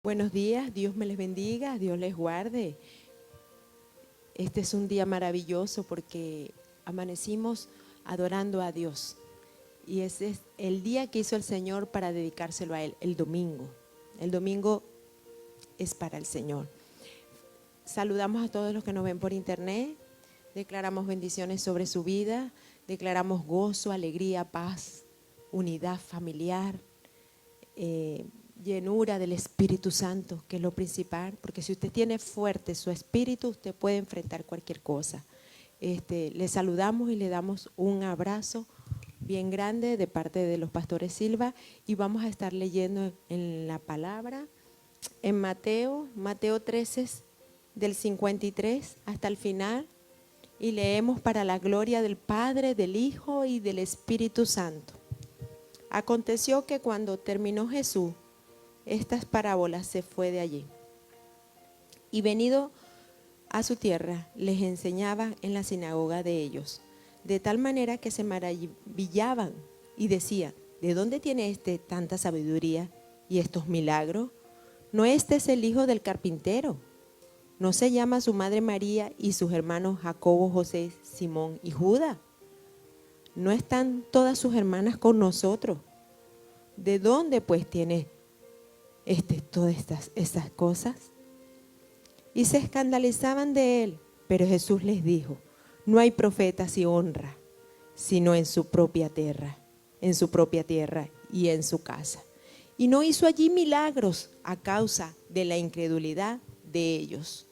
Buenos días, Dios me les bendiga, Dios les guarde. Este es un día maravilloso porque amanecimos adorando a Dios. Y ese es el día que hizo el Señor para dedicárselo a Él, el domingo. El domingo es para el Señor. Saludamos a todos los que nos ven por internet, declaramos bendiciones sobre su vida, declaramos gozo, alegría, paz, unidad familiar, llenura del Espíritu Santo, que es lo principal, porque si usted tiene fuerte su espíritu, usted puede enfrentar cualquier cosa. Le saludamos y le damos un abrazo bien grande de parte de los pastores Silva y vamos a estar leyendo en la palabra, en Mateo 13, del 53 hasta el final, y leemos para la gloria del Padre, del Hijo y del Espíritu Santo. Aconteció que cuando terminó Jesús estas parábolas, se fue de allí. Y venido a su tierra, les enseñaba en la sinagoga de ellos, de tal manera que se maravillaban y decían: ¿de dónde tiene tanta sabiduría y estos milagros? ¿No este es el hijo del carpintero? ¿No se llama su madre María y sus hermanos Jacobo, José, Simón y Judas? ¿No están todas sus hermanas con nosotros? ¿De dónde pues tiene todas estas cosas? Y se escandalizaban de él, pero Jesús les dijo: no hay profeta sin honra, sino en su propia tierra y en su casa. Y no hizo allí milagros a causa de la incredulidad de ellos.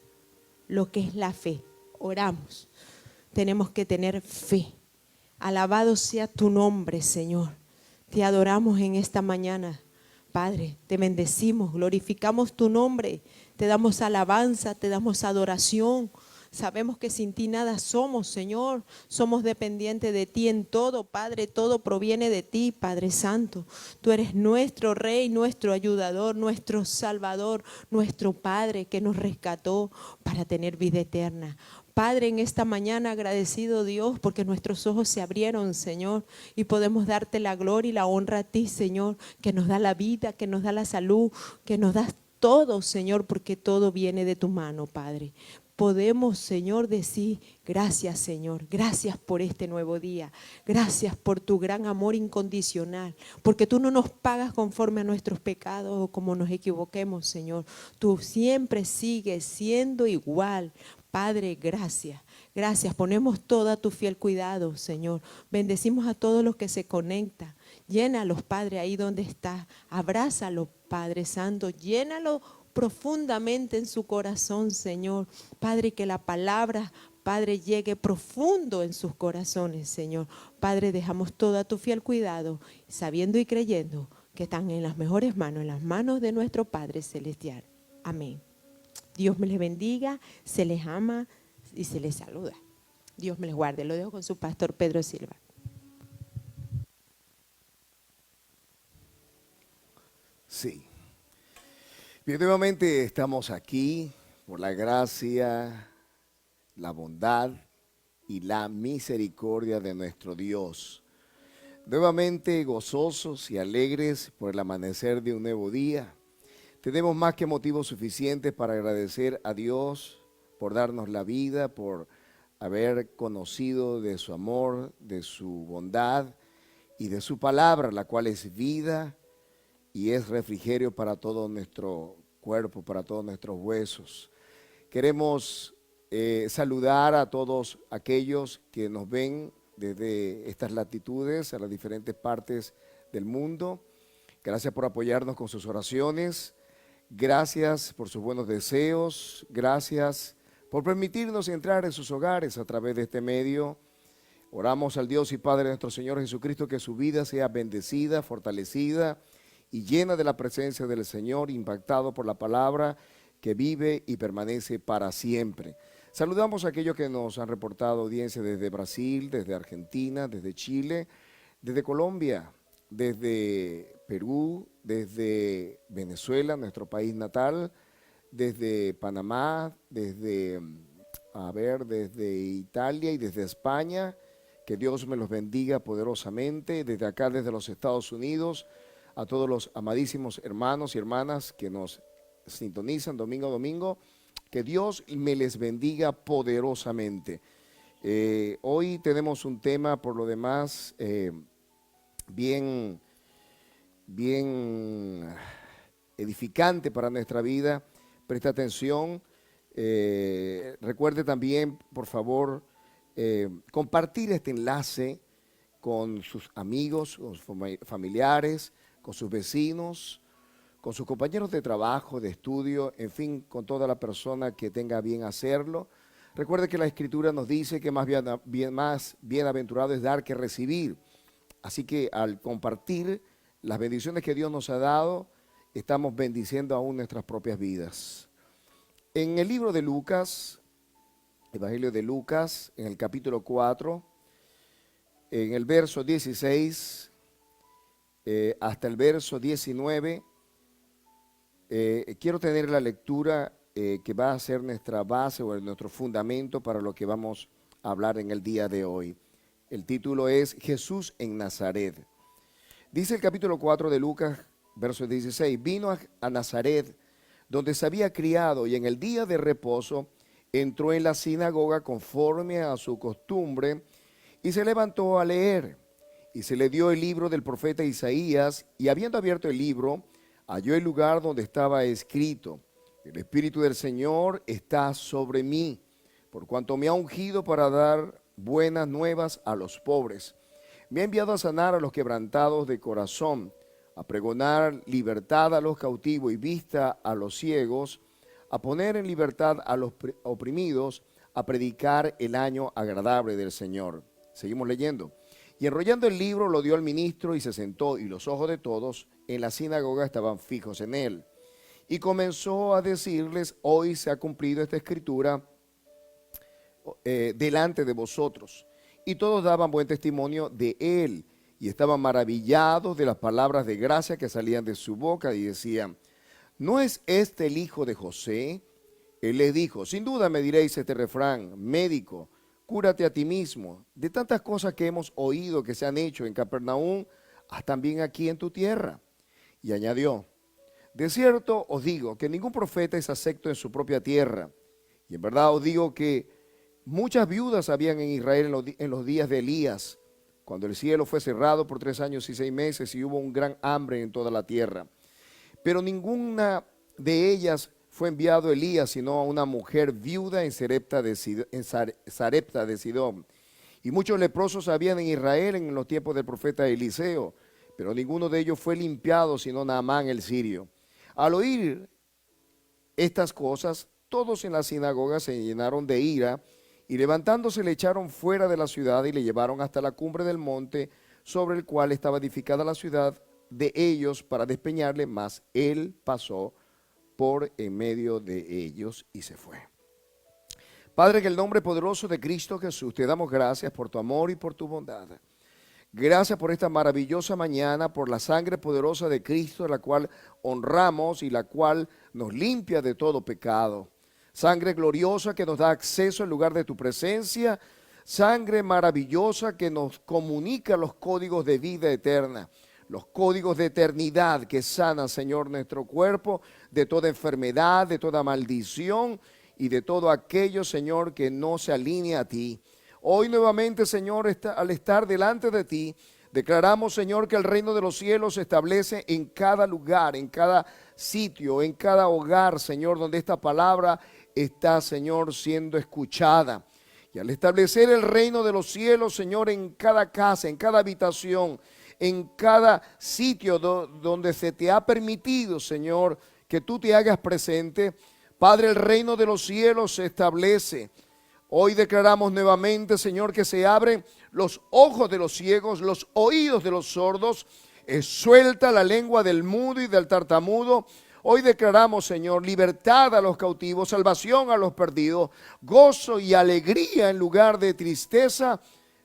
Lo que es la fe, oramos, tenemos que tener fe. Alabado sea tu nombre, Señor. Te adoramos en esta mañana, Padre, te bendecimos, glorificamos tu nombre, te damos alabanza, te damos adoración. Sabemos que sin ti nada somos, Señor. Somos dependientes de ti en todo, Padre. Todo proviene de ti, Padre Santo. Tú eres nuestro Rey, nuestro ayudador, nuestro Salvador, nuestro Padre que nos rescató para tener vida eterna. Padre, en esta mañana agradecido, Dios, porque nuestros ojos se abrieron, Señor, y podemos darte la gloria y la honra a ti, Señor, que nos da la vida, que nos da la salud, que nos das todo, Señor, porque todo viene de tu mano, Padre. Podemos, Señor, decir: gracias, Señor, gracias por este nuevo día, gracias por tu gran amor incondicional, porque tú no nos pagas conforme a nuestros pecados o como nos equivoquemos, Señor. Tú siempre sigues siendo igual. Padre, gracias, gracias. Ponemos toda tu fiel cuidado, Señor. Bendecimos a todos los que se conectan. Llénalos, Padre, ahí donde está. Abrázalos, Padre Santo. Llénalo profundamente en su corazón, Señor. Padre, que la palabra, Padre, llegue profundo en sus corazones, Señor. Padre, dejamos todo a tu fiel cuidado, sabiendo y creyendo que están en las mejores manos, en las manos de nuestro Padre Celestial. Amén. Dios me les bendiga, se les ama y se les saluda. Dios me les guarde. Lo dejo con su pastor Pedro Silva. Sí. Bien, nuevamente estamos aquí por la gracia, la bondad y la misericordia de nuestro Dios. Nuevamente gozosos y alegres por el amanecer de un nuevo día. Tenemos más que motivos suficientes para agradecer a Dios por darnos la vida, por haber conocido de su amor, de su bondad y de su palabra, la cual es vida y es refrigerio para todo nuestro cuerpo, para todos nuestros huesos. Queremos saludar a todos aquellos que nos ven desde estas latitudes, a las diferentes partes del mundo. Gracias por apoyarnos con sus oraciones. Gracias por sus buenos deseos. Gracias por permitirnos entrar en sus hogares a través de este medio. Oramos al Dios y Padre de nuestro Señor Jesucristo que su vida sea bendecida, fortalecida y llena de la presencia del Señor, impactado por la palabra que vive y permanece para siempre. Saludamos a aquellos que nos han reportado audiencia desde Brasil, desde Argentina, desde Chile, desde Colombia, desde Perú, desde Venezuela, nuestro país natal, desde Panamá, desde Italia y desde España. Que Dios me los bendiga poderosamente. Desde acá, desde los Estados Unidos, a todos los amadísimos hermanos y hermanas que nos sintonizan domingo a domingo. Que Dios me les bendiga poderosamente. Hoy tenemos un tema, por lo demás, bien edificante para nuestra vida. Presta atención. Recuerde también, por favor, compartir este enlace con sus amigos, con sus familiares, con sus vecinos, con sus compañeros de trabajo, de estudio, en fin, con toda la persona que tenga bien hacerlo. Recuerde que la Escritura nos dice que más bienaventurado es dar que recibir. Así que al compartir las bendiciones que Dios nos ha dado, estamos bendiciendo aún nuestras propias vidas. En el libro de Lucas, Evangelio de Lucas, en el capítulo 4, en el verso 16 hasta el verso 19, quiero tener la lectura que va a ser nuestra base o nuestro fundamento para lo que vamos a hablar en el día de hoy. El título es Jesús en Nazaret. Dice el capítulo 4 de Lucas, verso 16, vino a Nazaret, donde se había criado, y en el día de reposo entró en la sinagoga conforme a su costumbre, y se levantó a leer. Y se le dio el libro del profeta Isaías, y habiendo abierto el libro, halló el lugar donde estaba escrito: el Espíritu del Señor está sobre mí, por cuanto me ha ungido para dar buenas nuevas a los pobres. Me ha enviado a sanar a los quebrantados de corazón, a pregonar libertad a los cautivos y vista a los ciegos, a poner en libertad a los oprimidos, a predicar el año agradable del Señor. Seguimos leyendo. Y enrollando el libro lo dio al ministro y se sentó, y los ojos de todos en la sinagoga estaban fijos en él. Y comenzó a decirles: hoy se ha cumplido esta escritura delante de vosotros. Y todos daban buen testimonio de él, y estaban maravillados de las palabras de gracia que salían de su boca, y decían: ¿no es este el hijo de José? Él les dijo: sin duda me diréis este refrán: médico, cúrate a ti mismo. De tantas cosas que hemos oído que se han hecho en Capernaum, haz también aquí en tu tierra. Y añadió: de cierto os digo que ningún profeta es acepto en su propia tierra. Y en verdad os digo que muchas viudas habían en Israel en los días de Elías, cuando el cielo fue cerrado por 3 años y 6 meses y hubo un gran hambre en toda la tierra. Pero ninguna de ellas fue enviado Elías, sino a una mujer viuda en Sarepta de Sidón. Y muchos leprosos habían en Israel en los tiempos del profeta Eliseo, pero ninguno de ellos fue limpiado, sino Naamán el sirio. Al oír estas cosas, todos en la sinagoga se llenaron de ira, y levantándose le echaron fuera de la ciudad y le llevaron hasta la cumbre del monte sobre el cual estaba edificada la ciudad de ellos para despeñarle, mas él pasó por en medio de ellos y se fue. Padre, en el nombre poderoso de Cristo Jesús, te damos gracias por tu amor y por tu bondad. Gracias por esta maravillosa mañana, por la sangre poderosa de Cristo, la cual honramos y la cual nos limpia de todo pecado. Sangre gloriosa que nos da acceso al lugar de tu presencia, sangre maravillosa que nos comunica los códigos de vida eterna, los códigos de eternidad que sanan, Señor, nuestro cuerpo de toda enfermedad, de toda maldición y de todo aquello, Señor, que no se alinea a ti. Hoy nuevamente, Señor, al estar delante de ti, declaramos, Señor, que el reino de los cielos se establece en cada lugar, en cada sitio, en cada hogar, Señor, donde esta palabra está, Señor, siendo escuchada. Y al establecer el reino de los cielos, Señor, en cada casa, en cada habitación, en cada sitio donde se te ha permitido, Señor, que tú te hagas presente, Padre, el reino de los cielos se establece. Hoy declaramos nuevamente, Señor, que se abren los ojos de los ciegos, los oídos de los sordos, suelta la lengua del mudo y del tartamudo. Hoy declaramos, Señor, libertad a los cautivos, salvación a los perdidos, gozo y alegría en lugar de tristeza.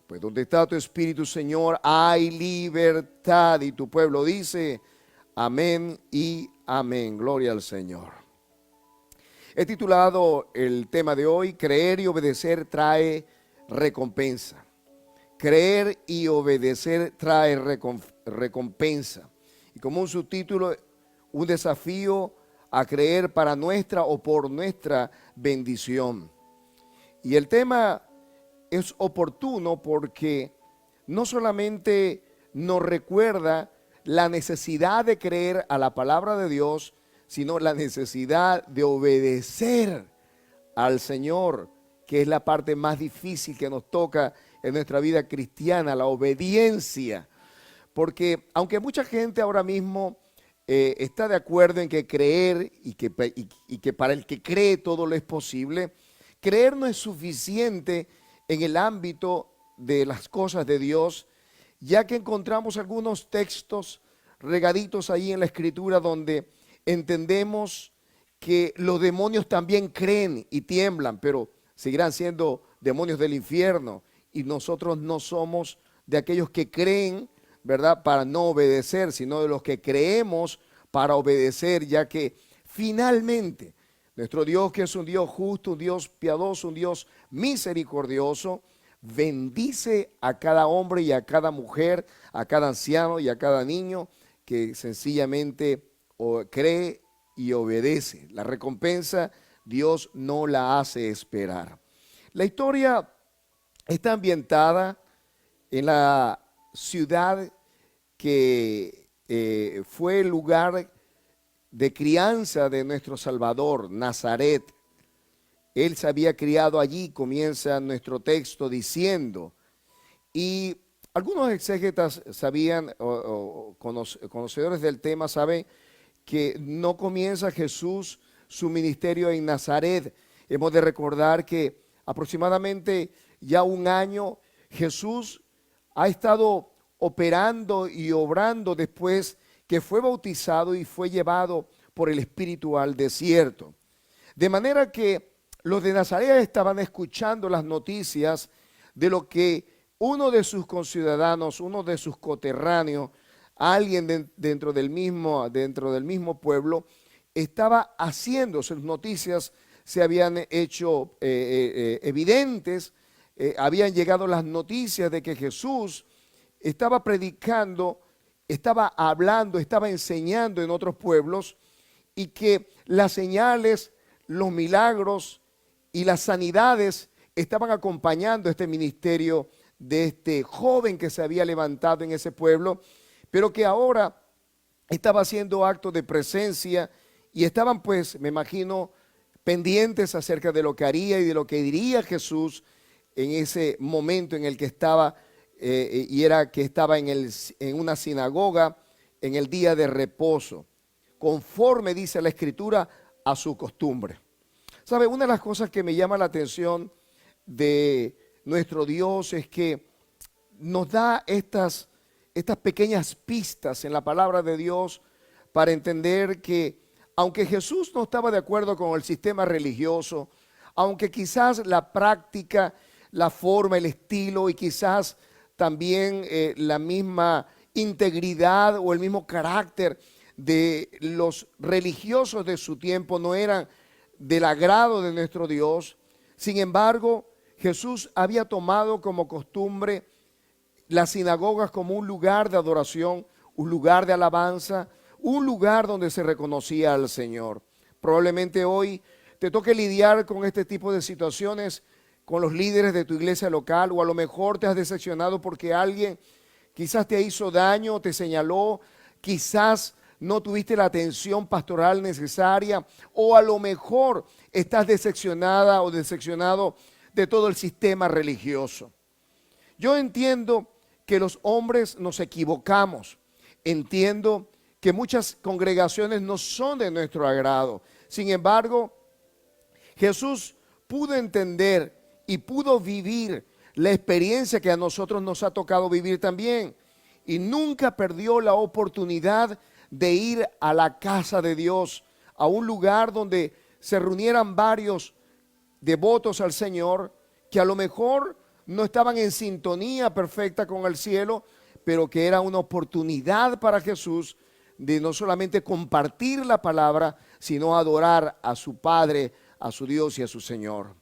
Pues donde está tu Espíritu, Señor, hay libertad. Y tu pueblo dice: amén y amén. Gloria al Señor. He titulado el tema de hoy: creer y obedecer trae recompensa. Creer y obedecer trae recompensa. Y como un subtítulo, un desafío a creer para nuestra o por nuestra bendición. Y el tema es oportuno porque no solamente nos recuerda la necesidad de creer a la palabra de Dios, sino la necesidad de obedecer al Señor, que es la parte más difícil que nos toca en nuestra vida cristiana, la obediencia. Porque aunque mucha gente ahora mismo está de acuerdo en que creer y que para el que cree todo lo es posible, creer no es suficiente en el ámbito de las cosas de Dios, ya que encontramos algunos textos regaditos ahí en la Escritura donde entendemos que los demonios también creen y tiemblan, pero seguirán siendo demonios del infierno, y nosotros no somos de aquellos que creen, ¿verdad?, para no obedecer, sino de los que creemos para obedecer, ya que finalmente nuestro Dios, que es un Dios justo, un Dios piadoso, un Dios misericordioso, bendice a cada hombre y a cada mujer, a cada anciano y a cada niño que sencillamente cree y obedece. La recompensa Dios no la hace esperar. La historia está ambientada en la ciudad que fue el lugar de crianza de nuestro Salvador, Nazaret. Él se había criado allí, comienza nuestro texto diciendo, y algunos exégetas sabían, conocedores del tema, saben que no comienza Jesús su ministerio en Nazaret. Hemos de recordar que aproximadamente ya un año Jesús ha estado operando y obrando después que fue bautizado y fue llevado por el Espíritu al desierto. De manera que los de Nazaret estaban escuchando las noticias de lo que uno de sus conciudadanos, uno de sus coterráneos, alguien dentro del mismo pueblo, estaba haciendo. Sus noticias se habían hecho evidentes, habían llegado las noticias de que Jesús estaba predicando, estaba hablando, estaba enseñando en otros pueblos, y que las señales, los milagros y las sanidades estaban acompañando este ministerio de este joven que se había levantado en ese pueblo, pero que ahora estaba haciendo actos de presencia, y estaban, pues, me imagino, pendientes acerca de lo que haría y de lo que diría Jesús en ese momento en el que estaba, y era que estaba en una sinagoga en el día de reposo, conforme dice la Escritura a su costumbre. ¿Sabe? Una de las cosas que me llama la atención de nuestro Dios es que nos da estas pequeñas pistas en la palabra de Dios para entender que aunque Jesús no estaba de acuerdo con el sistema religioso, aunque quizás la práctica, la forma, el estilo y quizás también la misma integridad o el mismo carácter de los religiosos de su tiempo no eran del agrado de nuestro Dios, sin embargo, Jesús había tomado como costumbre las sinagogas como un lugar de adoración, un lugar de alabanza, un lugar donde se reconocía al Señor. Probablemente hoy te toque lidiar con este tipo de situaciones con los líderes de tu iglesia local, o a lo mejor te has decepcionado porque alguien quizás te hizo daño, te señaló, quizás no tuviste la atención pastoral necesaria, o a lo mejor estás decepcionada o decepcionado de todo el sistema religioso. Yo entiendo que los hombres nos equivocamos, entiendo que muchas congregaciones no son de nuestro agrado. Sin embargo, Jesús pudo entender y pudo vivir la experiencia que a nosotros nos ha tocado vivir también, y nunca perdió la oportunidad de ir a la casa de Dios, a un lugar donde se reunieran varios devotos al Señor, que a lo mejor no estaban en sintonía perfecta con el cielo, pero que era una oportunidad para Jesús de no solamente compartir la palabra, sino adorar a su Padre, a su Dios y a su Señor.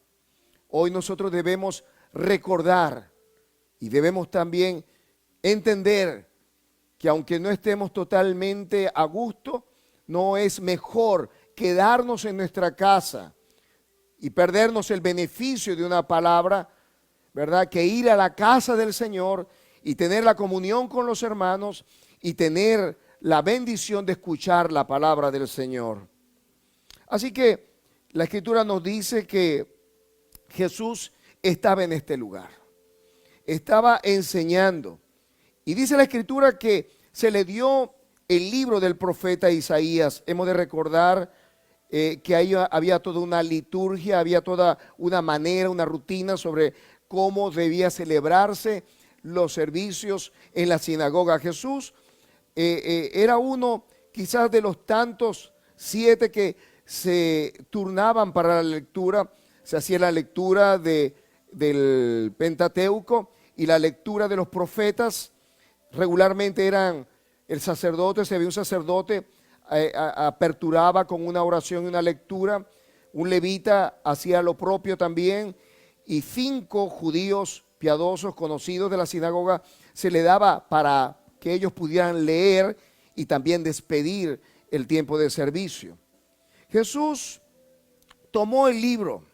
Hoy nosotros debemos recordar y debemos también entender que aunque no estemos totalmente a gusto, no es mejor quedarnos en nuestra casa y perdernos el beneficio de una palabra, ¿verdad? Que ir a la casa del Señor y tener la comunión con los hermanos y tener la bendición de escuchar la palabra del Señor. Así que la Escritura nos dice que Jesús estaba en este lugar, estaba enseñando. Y dice la Escritura que se le dio el libro del profeta Isaías. Hemos de recordar que ahí había toda una liturgia, había toda una manera, una rutina sobre cómo debía celebrarse los servicios en la sinagoga. Jesús era uno quizás de los tantos 7 que se turnaban para la lectura. Se hacía la lectura del Pentateuco y la lectura de los profetas. Regularmente eran el sacerdote, si había un sacerdote, aperturaba con una oración y una lectura. Un levita hacía lo propio también, y 5 judíos piadosos conocidos de la sinagoga se le daba para que ellos pudieran leer y también despedir el tiempo de servicio. Jesús tomó el libro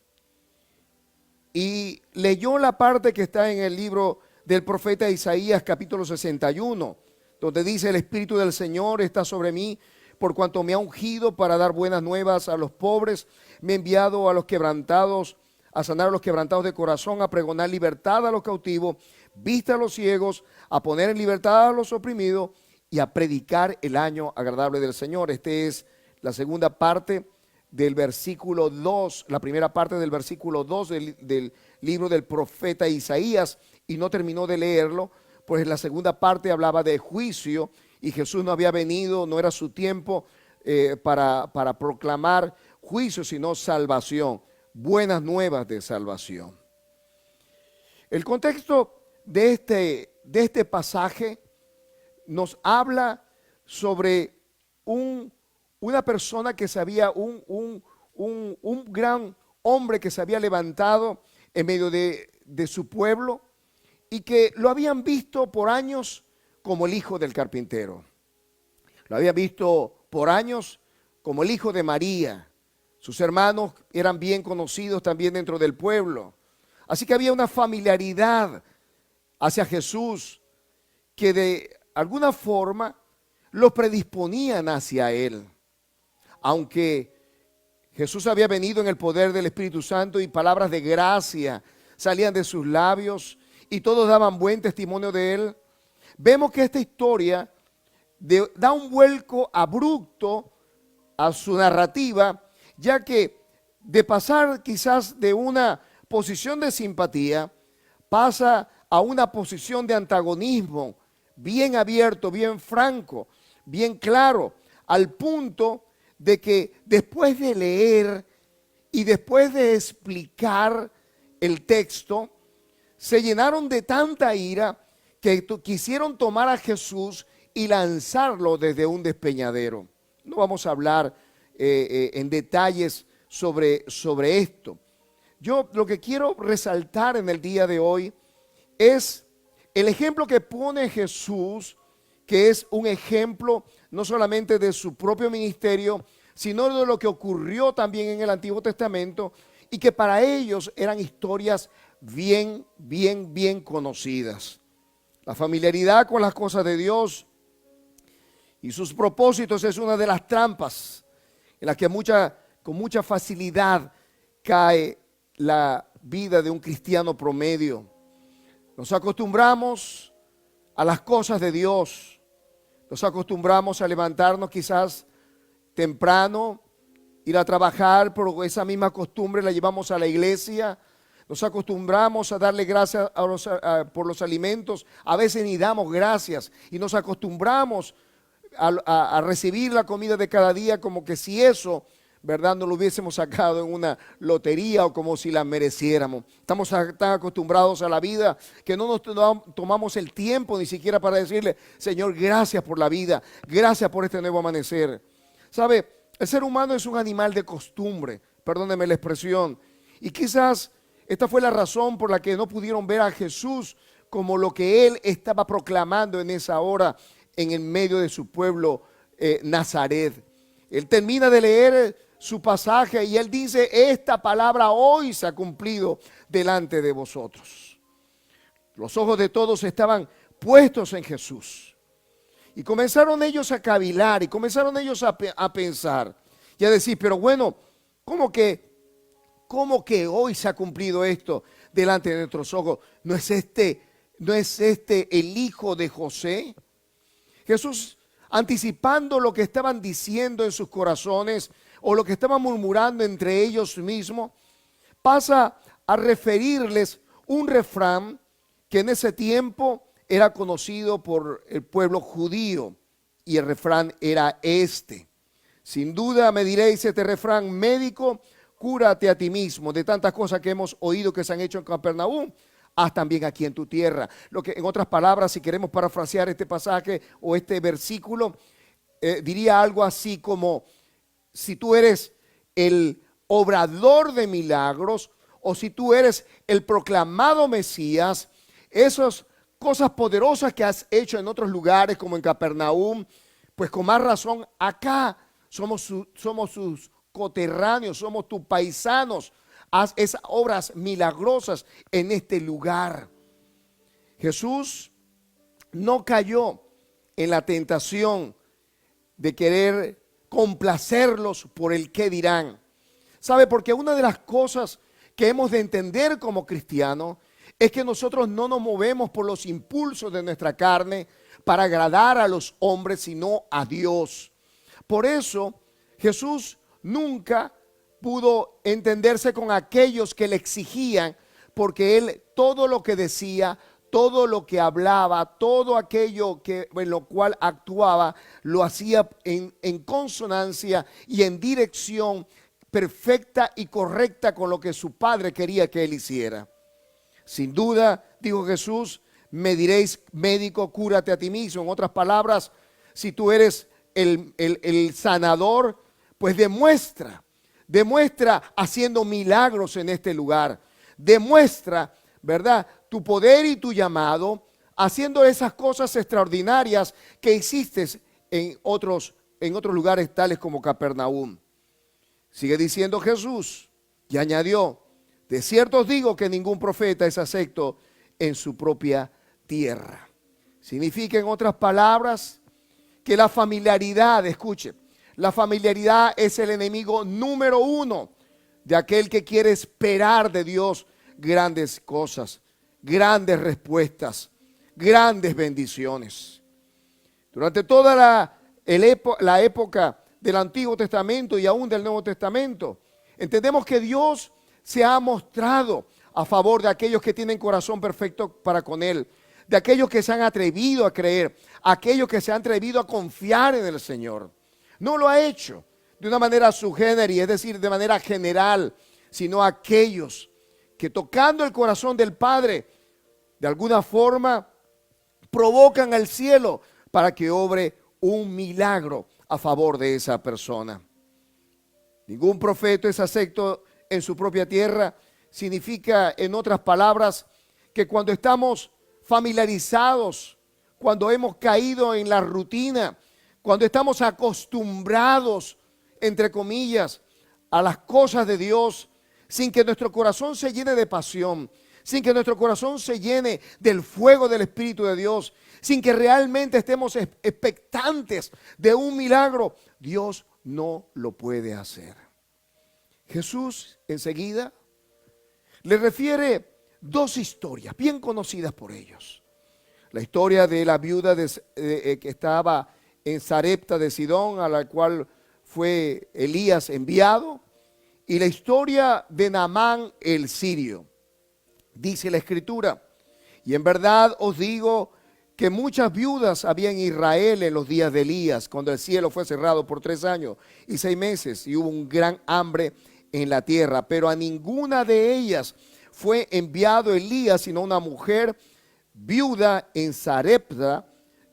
y leyó la parte que está en el libro del profeta Isaías, capítulo 61, donde dice: el Espíritu del Señor está sobre mí, por cuanto me ha ungido para dar buenas nuevas a los pobres, me ha enviado a los quebrantados, a sanar a los quebrantados de corazón, a pregonar libertad a los cautivos, vista a los ciegos, a poner en libertad a los oprimidos y a predicar el año agradable del Señor. Este es la segunda parte del versículo 2, la primera parte del versículo 2 del libro del profeta Isaías, y no terminó de leerlo, pues la segunda parte hablaba de juicio, y Jesús no había venido, no era su tiempo para proclamar juicio, sino salvación, buenas nuevas de salvación. El contexto de este pasaje nos habla sobre una persona que se había, un gran hombre que se había levantado en medio de su pueblo y que lo habían visto por años como el hijo del carpintero. Lo habían visto por años como el hijo de María. Sus hermanos eran bien conocidos también dentro del pueblo. Así que había una familiaridad hacia Jesús que de alguna forma los predisponían hacia Él. Aunque Jesús había venido en el poder del Espíritu Santo y palabras de gracia salían de sus labios y todos daban buen testimonio de Él, vemos que esta historia da un vuelco abrupto a su narrativa, ya que de pasar quizás de una posición de simpatía, pasa a una posición de antagonismo, bien abierto, bien franco, bien claro, al punto de que después de leer y después de explicar el texto, se llenaron de tanta ira que quisieron tomar a Jesús y lanzarlo desde un despeñadero. No vamos a hablar en detalles sobre esto. Yo lo que quiero resaltar en el día de hoy es el ejemplo que pone Jesús, que es un ejemplo no solamente de su propio ministerio, sino de lo que ocurrió también en el Antiguo Testamento y que para ellos eran historias bien conocidas. La familiaridad con las cosas de Dios y sus propósitos es una de las trampas en las que con mucha facilidad cae la vida de un cristiano promedio. Nos acostumbramos a las cosas de Dios, nos acostumbramos a levantarnos quizás temprano, ir a trabajar, pero esa misma costumbre la llevamos a la iglesia. Nos acostumbramos a darle gracias por los alimentos, a veces ni damos gracias y nos acostumbramos a recibir la comida de cada día como que si eso, ¿verdad?, no lo hubiésemos sacado en una lotería o como si la mereciéramos. Estamos tan acostumbrados a la vida que no nos tomamos el tiempo ni siquiera para decirle: Señor, gracias por la vida, gracias por este nuevo amanecer. ¿Sabe? El ser humano es un animal de costumbre, perdóneme la expresión, y quizás esta fue la razón por la que no pudieron ver a Jesús como lo que Él estaba proclamando en esa hora en el medio de su pueblo Nazaret. Él termina de leer su pasaje y él dice, esta palabra hoy se ha cumplido delante de vosotros. Los ojos de todos estaban puestos en Jesús. Y comenzaron ellos a cavilar y comenzaron ellos a pensar y a decir, pero bueno, ¿cómo que hoy se ha cumplido esto delante de nuestros ojos? ¿No es este el hijo de José? Jesús, anticipando lo que estaban diciendo en sus corazones o lo que estaban murmurando entre ellos mismos, pasa a referirles un refrán que en ese tiempo era conocido por el pueblo judío, y el refrán era este. Sin duda me diréis este refrán: médico, cúrate a ti mismo. De tantas cosas que hemos oído que se han hecho en Capernaum, haz también aquí en tu tierra. Lo que, en otras palabras, si queremos parafrasear este pasaje o este versículo, diría algo así como: si tú eres el obrador de milagros, o si tú eres el proclamado Mesías, esas cosas poderosas que has hecho en otros lugares como en Capernaum, pues con más razón acá somos sus coterráneos, somos tus paisanos. Haz esas obras milagrosas en este lugar. Jesús no cayó en la tentación de querer complacerlos por el qué dirán. ¿Sabe? Porque una de las cosas que hemos de entender como cristianos es que nosotros no nos movemos por los impulsos de nuestra carne para agradar a los hombres, sino a Dios. Por eso Jesús nunca pudo entenderse con aquellos que le exigían, porque él todo lo que decía, todo lo que hablaba, todo aquello en lo cual actuaba, lo hacía en consonancia y en dirección perfecta y correcta con lo que su Padre quería que él hiciera. Sin duda, dijo Jesús, me diréis, médico, cúrate a ti mismo. En otras palabras, si tú eres el sanador, pues demuestra haciendo milagros en este lugar. Demuestra, ¿verdad?, tu poder y tu llamado, haciendo esas cosas extraordinarias que hiciste en otros lugares tales como Capernaum. Sigue diciendo Jesús y añadió: de cierto os digo que ningún profeta es acepto en su propia tierra. Significa, en otras palabras, que la familiaridad, escuche, la familiaridad es el enemigo número uno de aquel que quiere esperar de Dios grandes cosas, grandes respuestas, grandes bendiciones. Durante toda la época del Antiguo Testamento y aún del Nuevo Testamento, entendemos que Dios se ha mostrado a favor de aquellos que tienen corazón perfecto para con Él, de aquellos que se han atrevido a creer, aquellos que se han atrevido a confiar en el Señor. No lo ha hecho de una manera subgéneri, es decir, de manera general, sino aquellos que, tocando el corazón del Padre, de alguna forma provocan al cielo para que obre un milagro a favor de esa persona. Ningún profeta es acepto en su propia tierra. Significa, en otras palabras, que cuando estamos familiarizados, cuando hemos caído en la rutina, cuando estamos acostumbrados, entre comillas, a las cosas de Dios, sin que nuestro corazón se llene de pasión, sin que nuestro corazón se llene del fuego del Espíritu de Dios, sin que realmente estemos expectantes de un milagro, Dios no lo puede hacer. Jesús enseguida le refiere dos historias bien conocidas por ellos. La historia de la viuda que estaba en Sarepta de Sidón, a la cual fue Elías enviado, y la historia de Naamán el sirio. Dice la Escritura: y en verdad os digo que muchas viudas había en Israel en los días de Elías, cuando el cielo fue cerrado por 3 años y 6 meses, y hubo un gran hambre en la tierra, pero a ninguna de ellas fue enviado Elías, sino una mujer viuda en Sarepta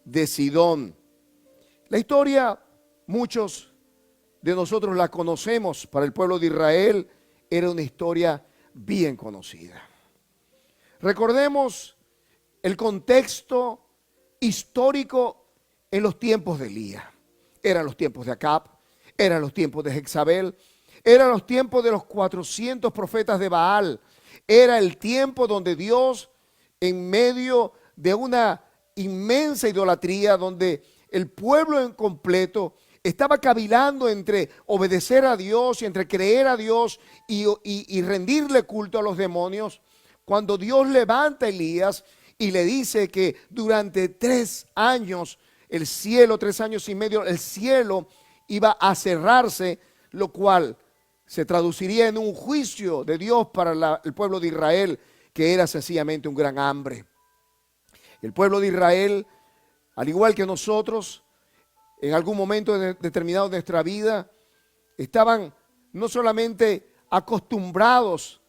de Sidón. La historia, muchos de nosotros la conocemos. Para el pueblo de Israel era una historia bien conocida. Recordemos el contexto histórico en los tiempos de Elías. Eran los tiempos de Acab, eran los tiempos de Jezabel, Eran los tiempos de los 400 profetas de Baal. Era el tiempo donde Dios, en medio de una inmensa idolatría, donde el pueblo en completo estaba cavilando entre obedecer a Dios y entre creer a Dios y rendirle culto a los demonios, cuando Dios levanta a Elías y le dice que durante 3 años, el cielo, 3 años y medio, el cielo iba a cerrarse, lo cual se traduciría en un juicio de Dios para el pueblo de Israel, que era sencillamente un gran hambre. El pueblo de Israel, al igual que nosotros, en algún momento determinado de nuestra vida, estaban no solamente acostumbrados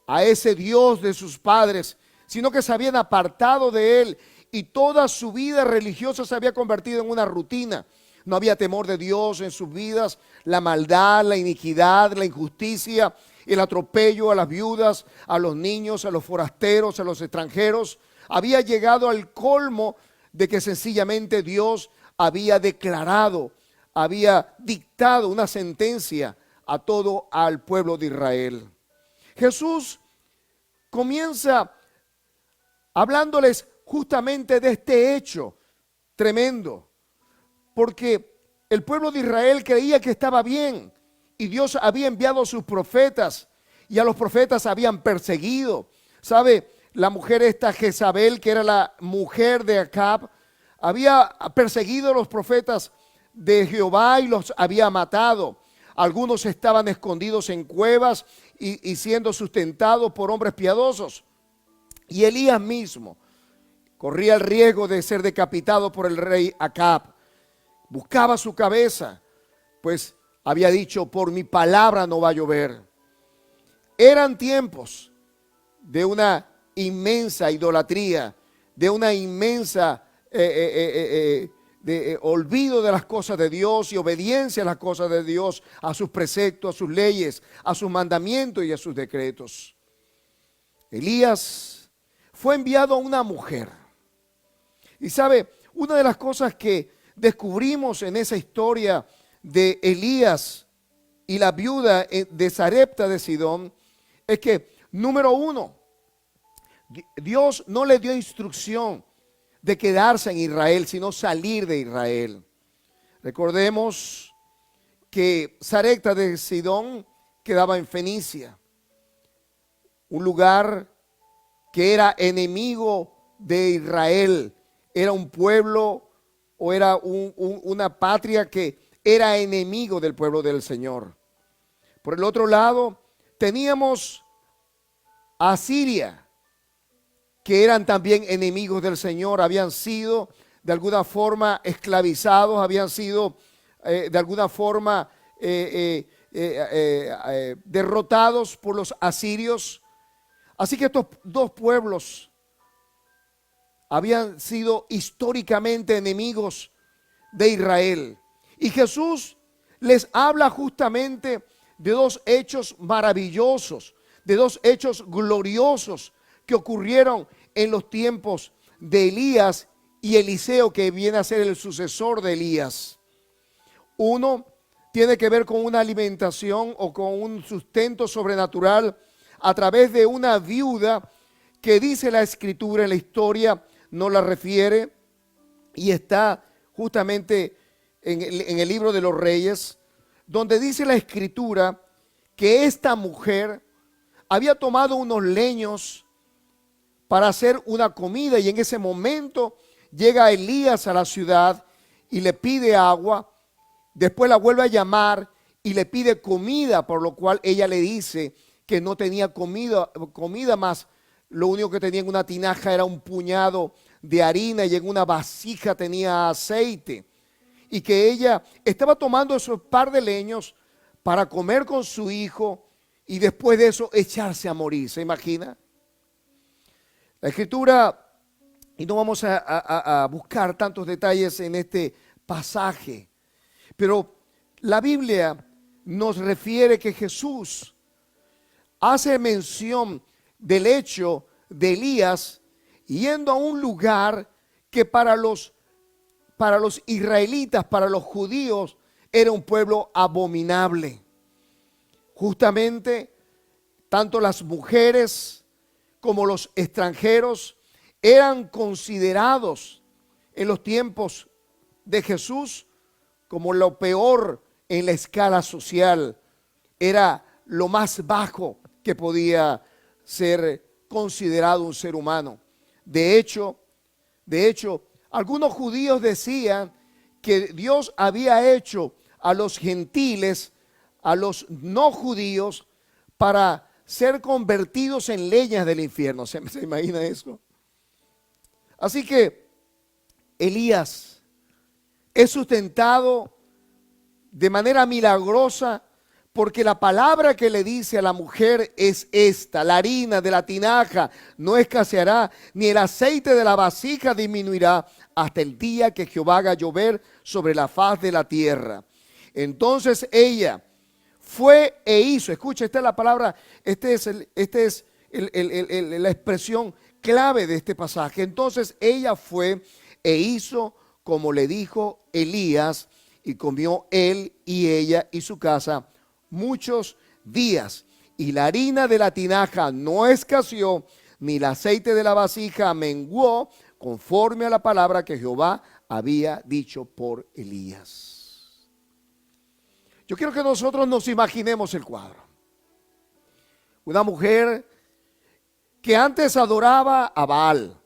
a ese Dios de sus padres, sino que se habían apartado de Él y toda su vida religiosa se había convertido en una rutina. No había temor de Dios en sus vidas. La maldad, la iniquidad, la injusticia, el atropello a las viudas, a los niños, a los forasteros, a los extranjeros, había llegado al colmo de que sencillamente Dios había declarado, había dictado una sentencia a todo al pueblo de Israel. Jesús comienza hablándoles justamente de este hecho tremendo, porque el pueblo de Israel creía que estaba bien y Dios había enviado a sus profetas y a los profetas habían perseguido. ¿Sabe? La mujer esta Jezabel, que era la mujer de Acab, había perseguido a los profetas de Jehová y los había matado. Algunos estaban escondidos en cuevas y siendo sustentados por hombres piadosos. Y Elías mismo corría el riesgo de ser decapitado por el rey Acab. Buscaba su cabeza, pues había dicho, por mi palabra no va a llover. Eran tiempos de una inmensa idolatría, de una inmensa olvido de las cosas de Dios y obediencia a las cosas de Dios, a sus preceptos, a sus leyes, a sus mandamientos y a sus decretos. Elías fue enviado a una mujer. Y sabe, una de las cosas que descubrimos en esa historia de Elías y la viuda de Sarepta de Sidón es que, número uno, Dios no le dio instrucción de quedarse en Israel, sino salir de Israel. Recordemos que Sarepta de Sidón quedaba en Fenicia, un lugar que era enemigo de Israel, era un pueblo o era una patria que era enemigo del pueblo del Señor. Por el otro lado, teníamos a Siria, que eran también enemigos del Señor, habían sido de alguna forma esclavizados, habían sido de alguna forma derrotados por los asirios. Así que estos dos pueblos habían sido históricamente enemigos de Israel. Y Jesús les habla justamente de dos hechos maravillosos, de dos hechos gloriosos que ocurrieron en los tiempos de Elías y Eliseo, que viene a ser el sucesor de Elías. Uno tiene que ver con una alimentación o con un sustento sobrenatural a través de una viuda que dice la Escritura en la historia, no la refiere, y está justamente en el libro de los Reyes, donde dice la Escritura que esta mujer había tomado unos leños para hacer una comida, y en ese momento llega Elías a la ciudad y le pide agua. Después la vuelve a llamar y le pide comida, por lo cual ella le dice que no tenía comida más. Lo único que tenía en una tinaja era un puñado de harina y en una vasija tenía aceite. Y que ella estaba tomando esos par de leños para comer con su hijo y después de eso echarse a morir. ¿Se imagina? La Escritura, y no vamos a buscar tantos detalles en este pasaje, pero la Biblia nos refiere que Jesús hace mención del hecho de Elías yendo a un lugar que para los israelitas, para los judíos, era un pueblo abominable. Justamente, tanto las mujeres como los extranjeros eran considerados en los tiempos de Jesús como lo peor en la escala social. Era lo más bajo que podía ser considerado un ser humano. De hecho, algunos judíos decían que Dios había hecho a los gentiles, a los no judíos, para ser convertidos en leñas del infierno. ¿Se imagina eso? Así que Elías es sustentado de manera milagrosa porque la palabra que le dice a la mujer es esta: la harina de la tinaja no escaseará, ni el aceite de la vasija disminuirá hasta el día que Jehová haga llover sobre la faz de la tierra. Entonces ella fue e hizo, escucha, esta es la palabra, la expresión clave de este pasaje. Entonces ella fue e hizo como le dijo Elías, y comió él y ella y su casa muchos días. Y la harina de la tinaja no escaseó, ni el aceite de la vasija menguó, conforme a la palabra que Jehová había dicho por Elías. Yo quiero que nosotros nos imaginemos el cuadro. Una mujer que antes adoraba a Baal.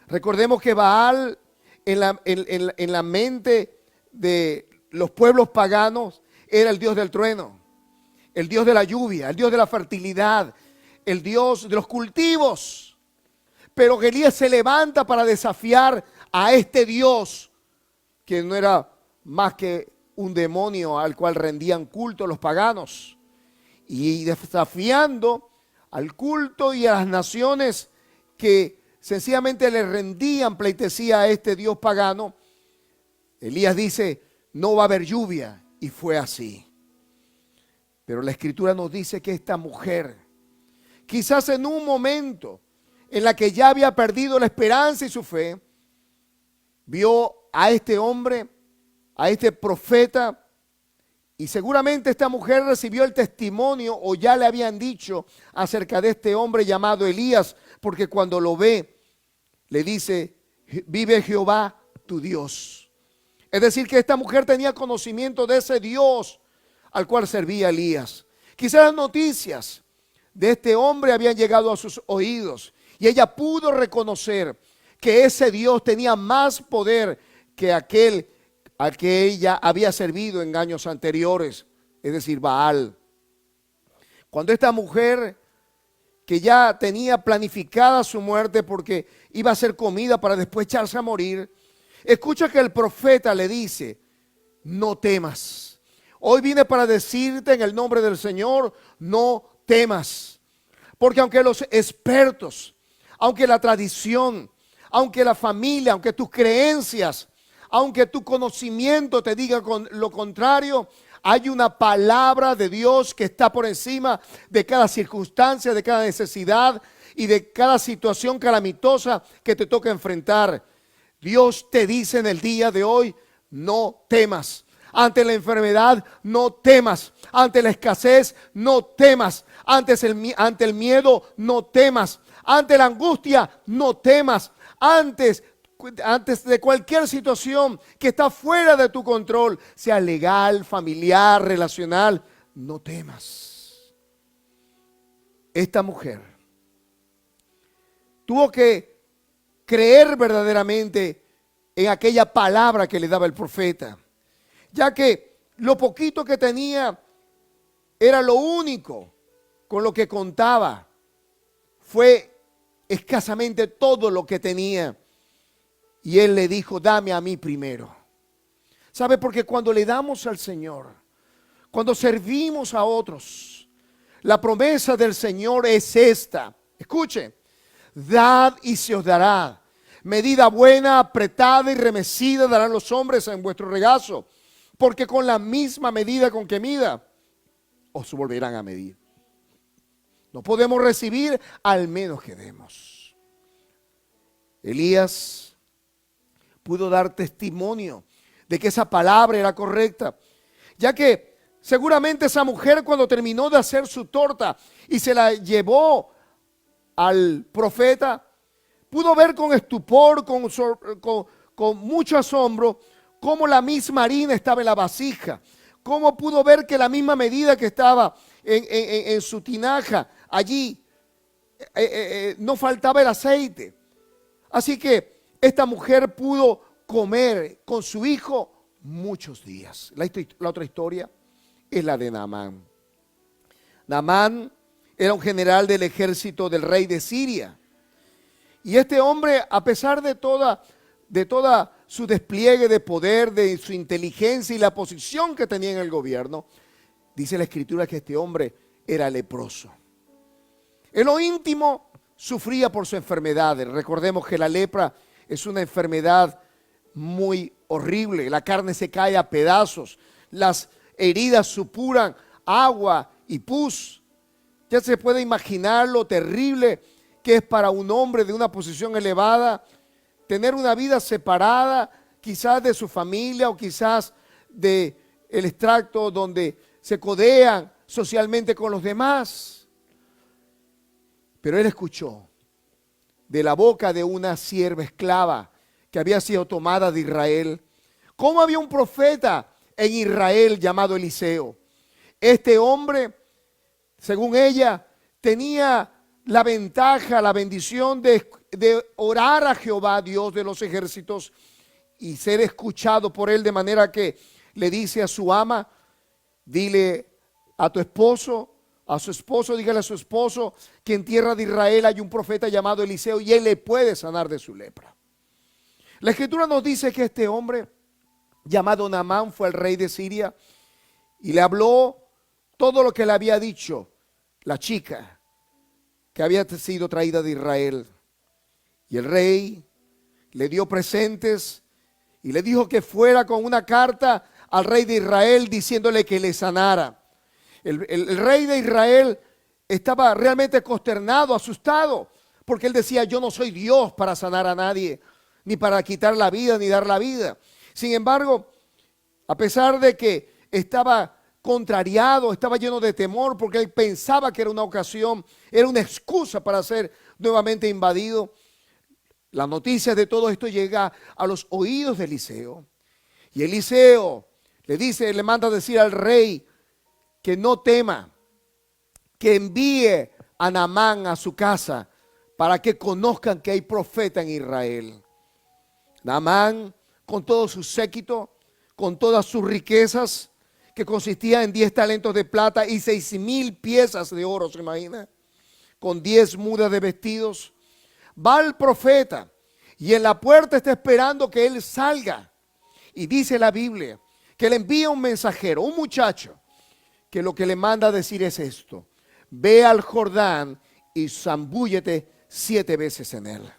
Recordemos que Baal en la mente de los pueblos paganos era el dios del trueno, el dios de la lluvia, el dios de la fertilidad, el dios de los cultivos. Pero Elías se levanta para desafiar a este dios, que no era más que un demonio al cual rendían culto los paganos, y desafiando al culto y a las naciones que sencillamente le rendían pleitesía a este dios pagano. Elías dice: no va a haber lluvia, y fue así. Pero la escritura nos dice que esta mujer, quizás en un momento en la que ya había perdido la esperanza y su fe, vio a este hombre, a este profeta, y seguramente esta mujer recibió el testimonio, o ya le habían dicho acerca de este hombre llamado Elías, porque cuando lo ve, le dice: vive Jehová tu Dios. Es decir, que esta mujer tenía conocimiento de ese Dios al cual servía Elías. Quizás las noticias de este hombre habían llegado a sus oídos, y ella pudo reconocer que ese Dios tenía más poder que aquel al que ella había servido en años anteriores, es decir, Baal. Cuando esta mujer, que ya tenía planificada su muerte porque iba a ser comida para después echarse a morir, escucha que el profeta le dice: no temas. Hoy vine para decirte en el nombre del Señor, no temas. Porque aunque los expertos, aunque la tradición, aunque la familia, aunque tus creencias, aunque tu conocimiento te diga lo contrario, hay una palabra de Dios que está por encima de cada circunstancia, de cada necesidad y de cada situación calamitosa que te toca enfrentar. Dios te dice en el día de hoy: no temas. Ante la enfermedad, no temas. Ante la escasez, no temas. Ante el miedo, no temas. Ante la angustia, no temas. Antes de cualquier situación que está fuera de tu control, sea legal, familiar, relacional, no temas. Esta mujer tuvo que creer verdaderamente en aquella palabra que le daba el profeta, ya que lo poquito que tenía era lo único con lo que contaba. Fue escasamente todo lo que tenía. Y él le dijo: dame a mí primero. ¿Sabe? Porque cuando le damos al Señor, cuando servimos a otros, la promesa del Señor es esta. Escuche: dad y se os dará. Medida buena, apretada y remecida darán los hombres en vuestro regazo. Porque con la misma medida con que mida, os volverán a medir. No podemos recibir al menos que demos. Elías pudo dar testimonio de que esa palabra era correcta, ya que Seguramente esa mujer, cuando terminó de hacer su torta y se la llevó al profeta, pudo ver con estupor, con mucho asombro, cómo la misma harina estaba en la vasija, cómo pudo ver que la misma medida que estaba en su tinaja, allí no faltaba el aceite. Así que esta mujer pudo comer con su hijo muchos días. La otra historia es la de Naamán. Naamán era un general del ejército del rey de Siria. Y este hombre, a pesar de toda su despliegue de poder, de su inteligencia y la posición que tenía en el gobierno, dice la escritura que este hombre era leproso. En lo íntimo sufría por su enfermedad. Recordemos que la lepra es una enfermedad muy horrible. La carne se cae a pedazos, las heridas supuran agua y pus. Ya se puede imaginar lo terrible que es para un hombre de una posición elevada tener una vida separada, quizás de su familia o quizás del extracto donde se codean socialmente con los demás. Pero él escuchó de la boca de una sierva esclava que había sido tomada de Israel, cómo había un profeta en Israel llamado Eliseo. Este hombre, según ella, tenía la ventaja, la bendición de orar a Jehová, Dios de los ejércitos, y ser escuchado por él, de manera que le dice a su ama: dile a tu esposo, a su esposo, dígale a su esposo que en tierra de Israel hay un profeta llamado Eliseo y él le puede sanar de su lepra. La escritura nos dice que este hombre llamado Naamán fue el rey de Siria y le habló todo lo que le había dicho la chica que había sido traída de Israel. Y el rey le dio presentes y le dijo que fuera con una carta al rey de Israel diciéndole que le sanara. El rey de Israel estaba realmente consternado, asustado, porque él decía: yo no soy Dios para sanar a nadie, ni para quitar la vida, ni dar la vida. Sin embargo, a pesar de que estaba contrariado, estaba lleno de temor, porque él pensaba que era una ocasión, era una excusa para ser nuevamente invadido, la noticia de todo esto llega a los oídos de Eliseo. Y Eliseo le manda a decir al rey que no tema, que envíe a Naamán a su casa para que conozcan que hay profeta en Israel. Naamán, con todo su séquito, con todas sus riquezas, que consistía en 10 talentos de plata y 6,000 piezas de oro, ¿se imagina? Con 10 mudas de vestidos, va al profeta y en la puerta está esperando que él salga. Y dice la Biblia que le envía un mensajero, un muchacho, que lo que le manda a decir es esto: ve al Jordán y zambúllete 7 veces en él.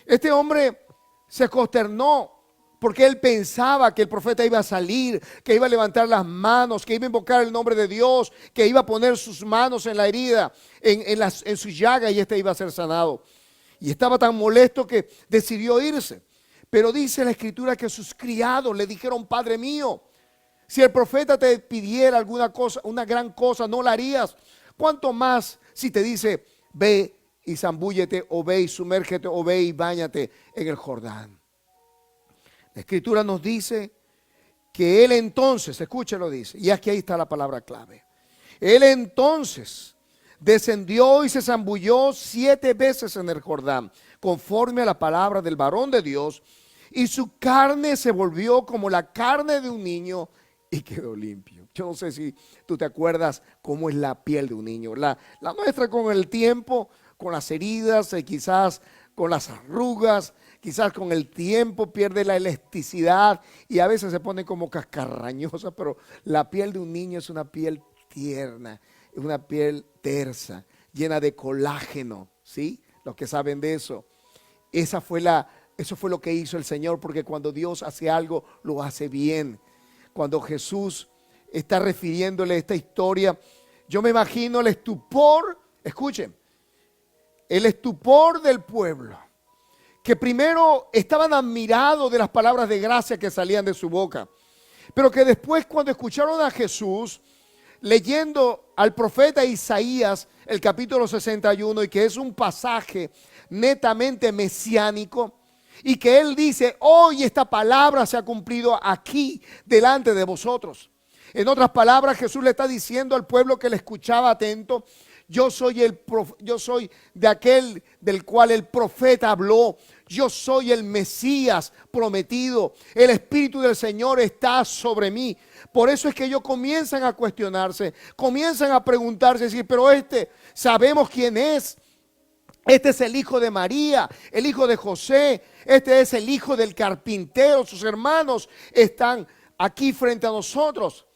Este hombre se consternó porque él pensaba que el profeta iba a salir, que iba a levantar las manos, que iba a invocar el nombre de Dios, que iba a poner sus manos en la herida, en su llaga, y este iba a ser sanado. Y estaba tan molesto que decidió irse. Pero dice la escritura que sus criados le dijeron: Padre mío, si el profeta te pidiera alguna cosa, una gran cosa, ¿no la harías? ¿Cuánto más si te dice: ve y zambúllete, o ve y sumérgete, o ve y báñate en el Jordán? La escritura nos dice que él entonces, escúchelo, dice, y aquí ahí está la palabra clave. Él entonces descendió y se zambulló 7 veces en el Jordán, conforme a la palabra del varón de Dios, y su carne se volvió como la carne de un niño y quedó limpio. Yo no sé si tú te acuerdas cómo es la piel de un niño. La nuestra, con el tiempo, con las heridas, quizás con las arrugas, quizás con el tiempo pierde la elasticidad y a veces se pone como cascarrañosa, pero la piel de un niño es una piel tierna, es una piel tersa, llena de colágeno, ¿sí? Los que saben de eso. Eso fue lo que hizo el Señor, porque cuando Dios hace algo, lo hace bien. Cuando Jesús está refiriéndole esta historia, yo me imagino el estupor, escuchen, el estupor del pueblo, que primero estaban admirados de las palabras de gracia que salían de su boca, pero que después cuando escucharon a Jesús, leyendo al profeta Isaías, el capítulo 61, y que es un pasaje netamente mesiánico, y que él dice, hoy esta palabra se ha cumplido aquí, delante de vosotros. En otras palabras, Jesús le está diciendo al pueblo que le escuchaba atento, yo soy de aquel del cual el profeta habló. Yo soy el Mesías prometido. El Espíritu del Señor está sobre mí. Por eso es que ellos comienzan a cuestionarse, comienzan a preguntarse, decir, pero sabemos quién es. Este es el hijo de María, el hijo de José. Este es el hijo del carpintero. Sus hermanos están aquí frente a nosotros.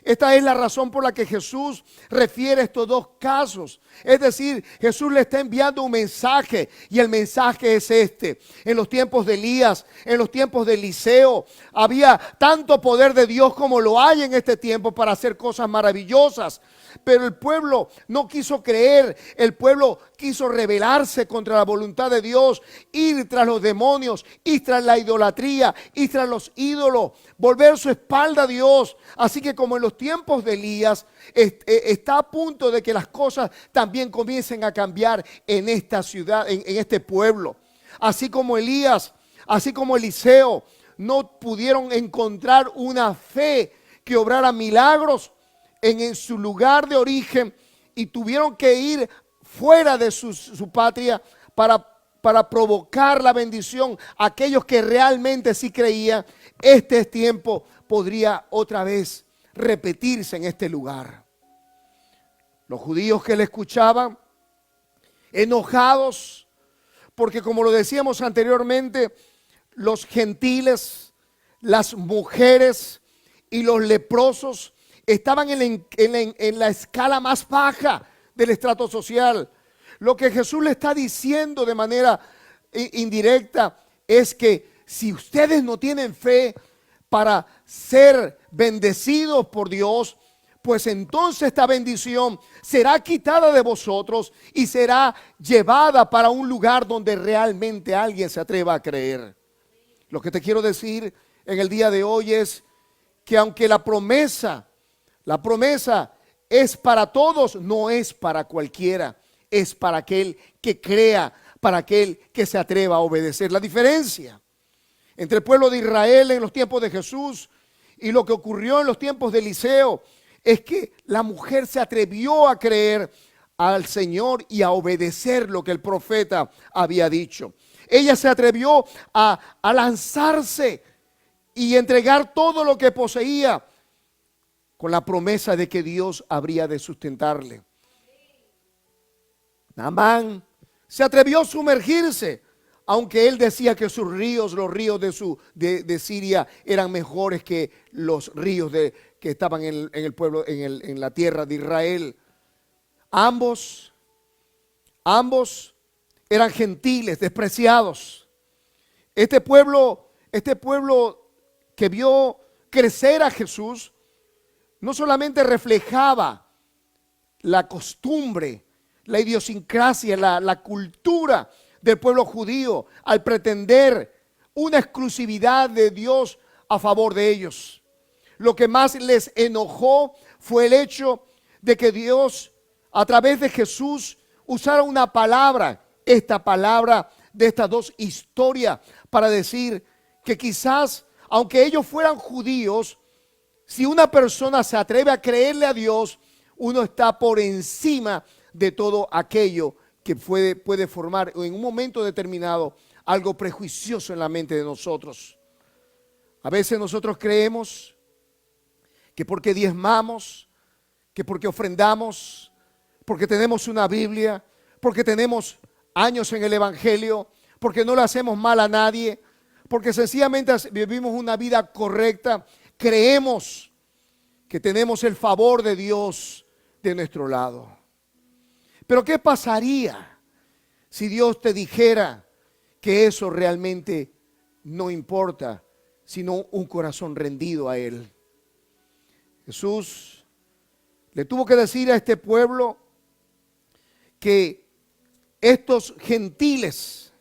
Esta es la razón por la que Jesús refiere estos dos casos. Es decir, Jesús le está enviando un mensaje y el mensaje es este. En los tiempos de Elías, en los tiempos de Eliseo, había tanto poder de Dios como lo hay en este tiempo para hacer cosas maravillosas. Pero el pueblo no quiso creer, el pueblo quiso rebelarse contra la voluntad de Dios, ir tras los demonios, ir tras la idolatría, ir tras los ídolos, volver su espalda a Dios. Así que como en los tiempos de Elías, está a punto de que las cosas también comiencen a cambiar en esta ciudad, en este pueblo. Así como Elías, así como Eliseo, no pudieron encontrar una fe que obrara milagros en su lugar de origen y tuvieron que ir fuera de su patria para provocar la bendición a aquellos que realmente sí creían. Este tiempo podría otra vez repetirse en este lugar. Los judíos que le escuchaban, enojados, porque como lo decíamos anteriormente, los gentiles, las mujeres y los leprosos estaban en la escala más baja del estrato social. Lo que Jesús le está diciendo de manera indirecta es que si ustedes no tienen fe para ser bendecidos por Dios, pues entonces esta bendición será quitada de vosotros y será llevada para un lugar donde realmente alguien se atreva a creer. Lo que te quiero decir en el día de hoy es que aunque la promesa es para todos, no es para cualquiera, es para aquel que crea, para aquel que se atreva a obedecer. La diferencia entre el pueblo de Israel en los tiempos de Jesús y lo que ocurrió en los tiempos de Eliseo es que la mujer se atrevió a creer al Señor y a obedecer lo que el profeta había dicho. Ella se atrevió a lanzarse y entregar todo lo que poseía con la promesa de que Dios habría de sustentarle. Naamán se atrevió a sumergirse, aunque él decía que sus ríos, los ríos de Siria eran mejores que los ríos que estaban en el pueblo, en la tierra de Israel. Ambos eran gentiles, despreciados. Este pueblo que vio crecer a Jesús, no solamente reflejaba la costumbre, la idiosincrasia, la cultura del pueblo judío al pretender una exclusividad de Dios a favor de ellos. Lo que más les enojó fue el hecho de que Dios, a través de Jesús, usara una palabra, esta palabra de estas dos historias, para decir que quizás, aunque ellos fueran judíos, si una persona se atreve a creerle a Dios, uno está por encima de todo aquello que puede formar en un momento determinado algo prejuicioso en la mente de nosotros. A veces nosotros creemos que porque diezmamos, que porque ofrendamos, porque tenemos una Biblia, porque tenemos años en el Evangelio, porque no le hacemos mal a nadie, porque sencillamente vivimos una vida correcta, creemos que tenemos el favor de Dios de nuestro lado. Pero ¿qué pasaría si Dios te dijera que eso realmente no importa, sino un corazón rendido a Él? Jesús le tuvo que decir a este pueblo que estos gentiles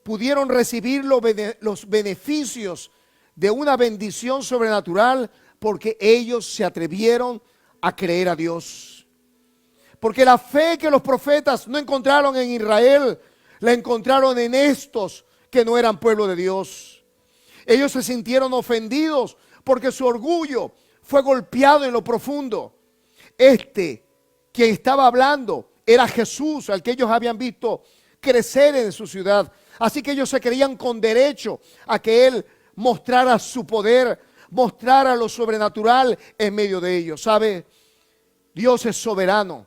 pudieron recibir los beneficios de una bendición sobrenatural porque ellos se atrevieron a creer a Dios. Porque la fe que los profetas no encontraron en Israel, la encontraron en estos que no eran pueblo de Dios. Ellos se sintieron ofendidos porque su orgullo fue golpeado en lo profundo. Quien estaba hablando era Jesús, al que ellos habían visto crecer en su ciudad. Así que ellos se creían con derecho a que Él mostrara su poder, mostrara lo sobrenatural en medio de ellos. ¿Sabe? Dios es soberano.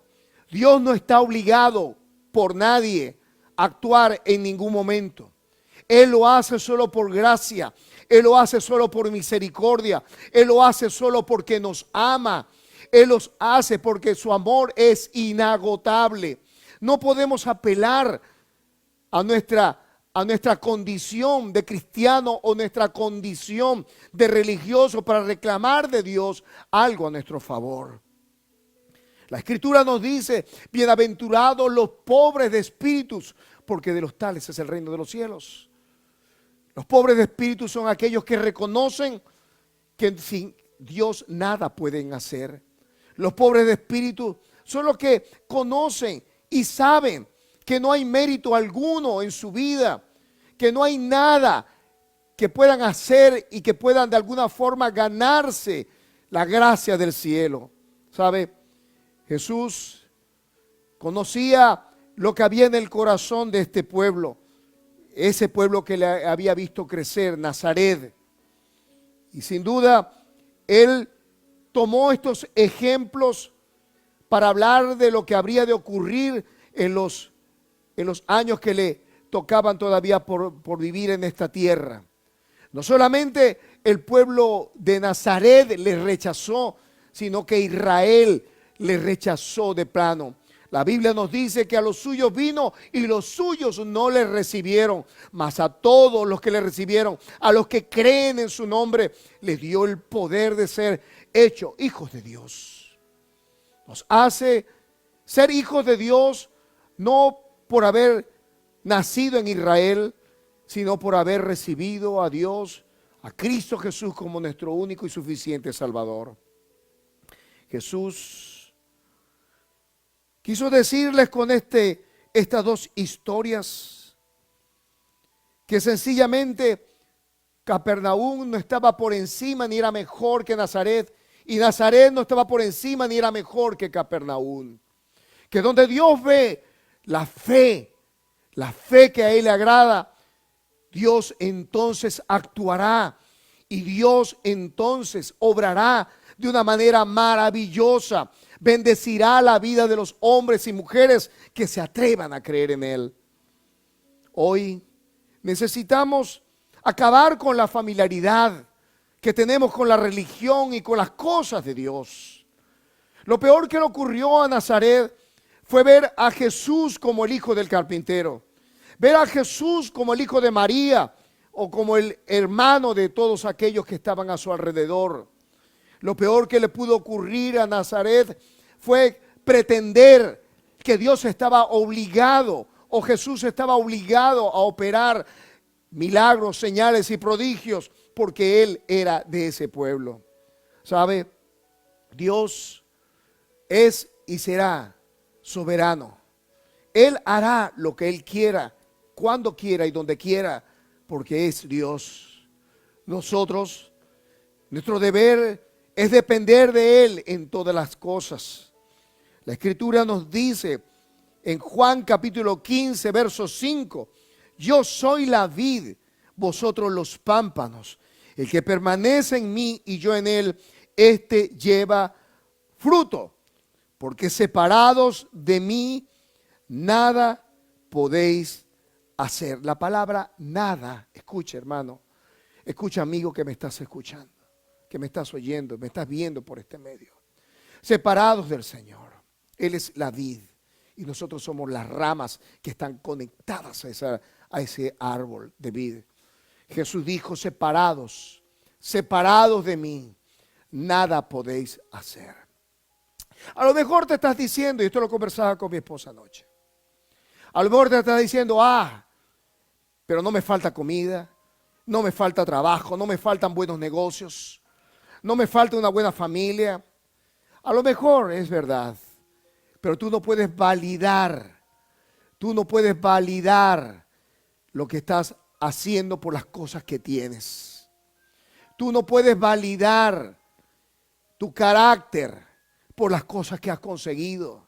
Dios no está obligado por nadie a actuar en ningún momento. Él lo hace solo por gracia. Él lo hace solo por misericordia. Él lo hace solo porque nos ama. Él los hace porque su amor es inagotable. No podemos apelar a nuestra condición de cristiano o nuestra condición de religioso para reclamar de Dios algo a nuestro favor. La Escritura nos dice: bienaventurados los pobres de espíritus, porque de los tales es el reino de los cielos. Los pobres de espíritu son aquellos que reconocen que sin Dios nada pueden hacer. Los pobres de espíritu son los que conocen y saben que no hay mérito alguno en su vida, que no hay nada que puedan hacer y que puedan de alguna forma ganarse la gracia del cielo. ¿Sabe? Jesús conocía lo que había en el corazón de este pueblo, ese pueblo que le había visto crecer, Nazaret. Y sin duda, Él tomó estos ejemplos para hablar de lo que habría de ocurrir en los años que le tocaban todavía por vivir en esta tierra. No solamente el pueblo de Nazaret le rechazó, sino que Israel le rechazó de plano. La Biblia nos dice que a los suyos vino y los suyos no le recibieron, mas a todos los que le recibieron, a los que creen en su nombre, les dio el poder de ser hechos hijos de Dios. Nos hace ser hijos de Dios no por haber nacido en Israel, sino por haber recibido a Dios, a Cristo Jesús como nuestro único y suficiente Salvador. Jesús quiso decirles con estas dos historias que sencillamente Capernaum no estaba por encima ni era mejor que Nazaret, y Nazaret no estaba por encima ni era mejor que Capernaum. Que donde Dios ve la fe que a Él le agrada, Dios entonces actuará y Dios entonces obrará de una manera maravillosa. Bendecirá la vida de los hombres y mujeres que se atrevan a creer en Él. Hoy necesitamos acabar con la familiaridad que tenemos con la religión y con las cosas de Dios. Lo peor que le ocurrió a Nazaret fue ver a Jesús como el hijo del carpintero, ver a Jesús como el hijo de María o como el hermano de todos aquellos que estaban a su alrededor. Lo peor que le pudo ocurrir a Nazaret fue pretender que Dios estaba obligado o Jesús estaba obligado a operar milagros, señales y prodigios porque Él era de ese pueblo. ¿Sabe? Dios es y será soberano. Él hará lo que Él quiera, cuando quiera y donde quiera, porque es Dios. Nosotros, nuestro deber es depender de Él en todas las cosas. La Escritura nos dice en Juan capítulo 15, verso 5, yo soy la vid, vosotros los pámpanos. El que permanece en mí y yo en él, este lleva fruto, porque separados de mí nada podéis hacer. La palabra nada, escucha hermano, escucha amigo que me estás escuchando, que me estás oyendo, me estás viendo por este medio. Separados del Señor, Él es la vid y nosotros somos las ramas que están conectadas a ese árbol de vid. Jesús dijo, separados de mí, nada podéis hacer. A lo mejor te estás diciendo, y esto lo conversaba con mi esposa anoche, a lo mejor te estás diciendo, pero no me falta comida, no me falta trabajo, no me faltan buenos negocios, no me falta una buena familia. A lo mejor es verdad, pero tú no puedes validar lo que estás haciendo por las cosas que tienes. Tú no puedes validar tu carácter por las cosas que has conseguido.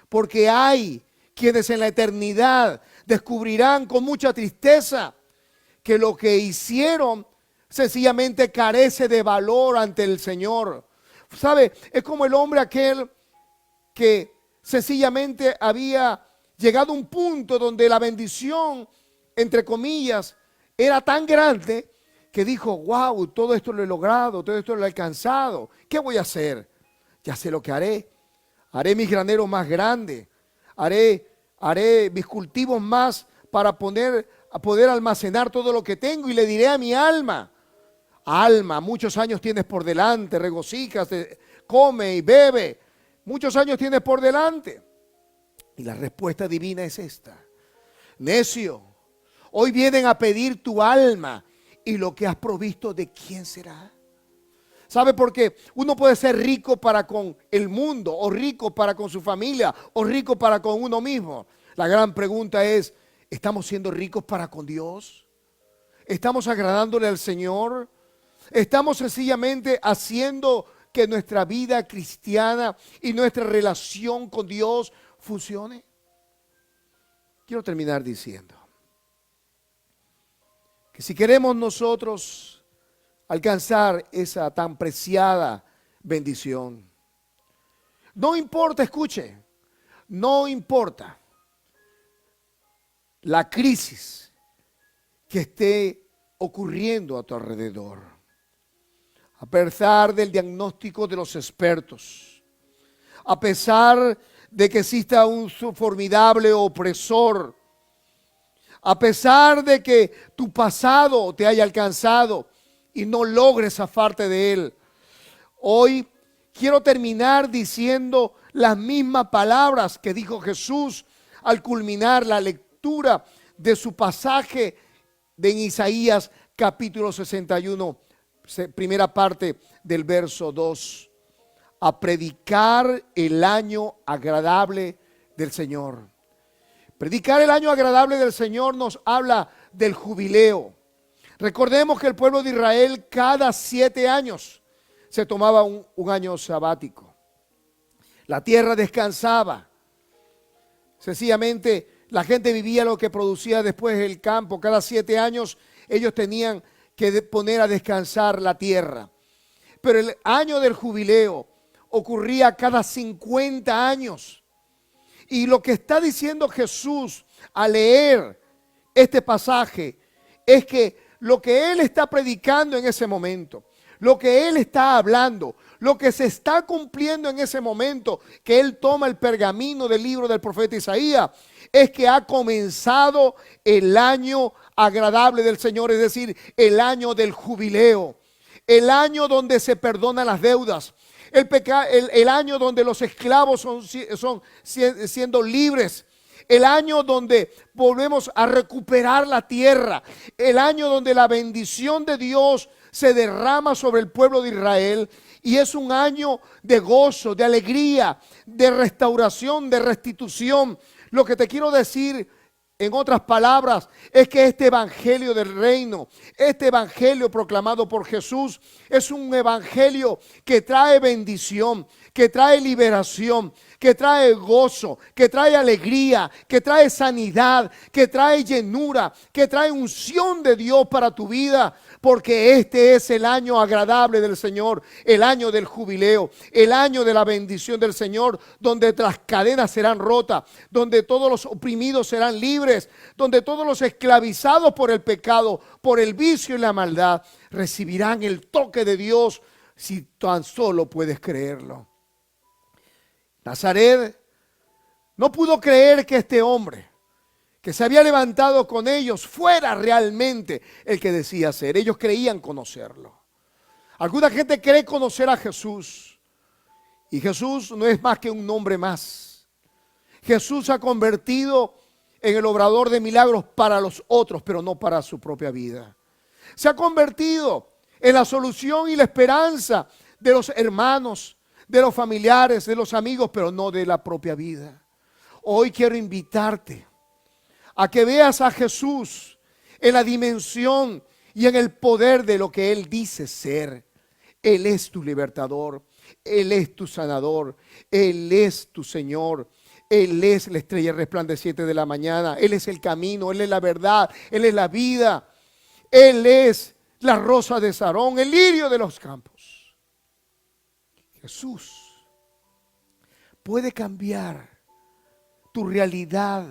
Porque hay quienes en la eternidad descubrirán con mucha tristeza que lo que hicieron sencillamente carece de valor ante el Señor. ¿Sabe? Es como el hombre aquel que sencillamente había llegado a un punto donde la bendición, entre comillas, era tan grande que dijo, wow, todo esto lo he logrado, todo esto lo he alcanzado. ¿Qué voy a hacer? Ya sé lo que haré. Haré mis graneros más grandes. Haré mis cultivos más para poder almacenar todo lo que tengo. Y le diré a mi alma, alma, muchos años tienes por delante, regocíjate, come y bebe. Muchos años tienes por delante. Y la respuesta divina es esta. Necio, hoy vienen a pedir tu alma y lo que has provisto, ¿de quién será? ¿Sabe por qué? Uno puede ser rico para con el mundo, o rico para con su familia, o rico para con uno mismo. La gran pregunta es, ¿estamos siendo ricos para con Dios? ¿Estamos agradándole al Señor? ¿Estamos sencillamente haciendo que nuestra vida cristiana y nuestra relación con Dios funcione? Quiero terminar diciendo que si queremos nosotros alcanzar esa tan preciada bendición, no importa, escuche, no importa la crisis que esté ocurriendo a tu alrededor, a pesar del diagnóstico de los expertos, a pesar de que exista un formidable opresor, a pesar de que tu pasado te haya alcanzado y no logres zafarte de él. Hoy quiero terminar diciendo las mismas palabras que dijo Jesús al culminar la lectura de su pasaje de Isaías capítulo 61, primera parte del verso 2. A predicar el año agradable del Señor. Predicar el año agradable del Señor nos habla del jubileo. Recordemos que el pueblo de Israel cada 7 años se tomaba un año sabático. La tierra descansaba. Sencillamente la gente vivía lo que producía después el campo. Cada 7 años ellos tenían que poner a descansar la tierra. Pero el año del jubileo ocurría cada 50 años. Y lo que está diciendo Jesús al leer este pasaje es que lo que Él está predicando en ese momento, lo que Él está hablando, lo que se está cumpliendo en ese momento, que Él toma el pergamino del libro del profeta Isaías, es que ha comenzado el año agradable del Señor, es decir, el año del jubileo, el año donde se perdonan las deudas, el año donde los esclavos son siendo libres, el año donde volvemos a recuperar la tierra, el año donde la bendición de Dios se derrama sobre el pueblo de Israel, y es un año de gozo, de alegría, de restauración, de restitución. Lo que te quiero decir, en otras palabras, es que este evangelio del reino, este evangelio proclamado por Jesús, es un evangelio que trae bendición, que trae liberación, que trae gozo, que trae alegría, que trae sanidad, que trae llenura, que trae unción de Dios para tu vida. Porque este es el año agradable del Señor, el año del jubileo, el año de la bendición del Señor, donde las cadenas serán rotas, donde todos los oprimidos serán libres, donde todos los esclavizados por el pecado, por el vicio y la maldad, recibirán el toque de Dios si tan solo puedes creerlo. Nazaret no pudo creer que este hombre que se había levantado con ellos fuera realmente el que decía ser. Ellos creían conocerlo. Alguna gente cree conocer a Jesús, y Jesús no es más que un nombre más. Jesús se ha convertido en el obrador de milagros para los otros, pero no para su propia vida. Se ha convertido en la solución y la esperanza de los hermanos, de los familiares, de los amigos, pero no de la propia vida. Hoy quiero invitarte a que veas a Jesús en la dimensión y en el poder de lo que Él dice ser. Él es tu libertador, Él es tu sanador, Él es tu Señor. Él es la estrella resplandeciente de la mañana, Él es el camino, Él es la verdad, Él es la vida, Él es la rosa de Sarón, el lirio de los campos. Jesús puede cambiar tu realidad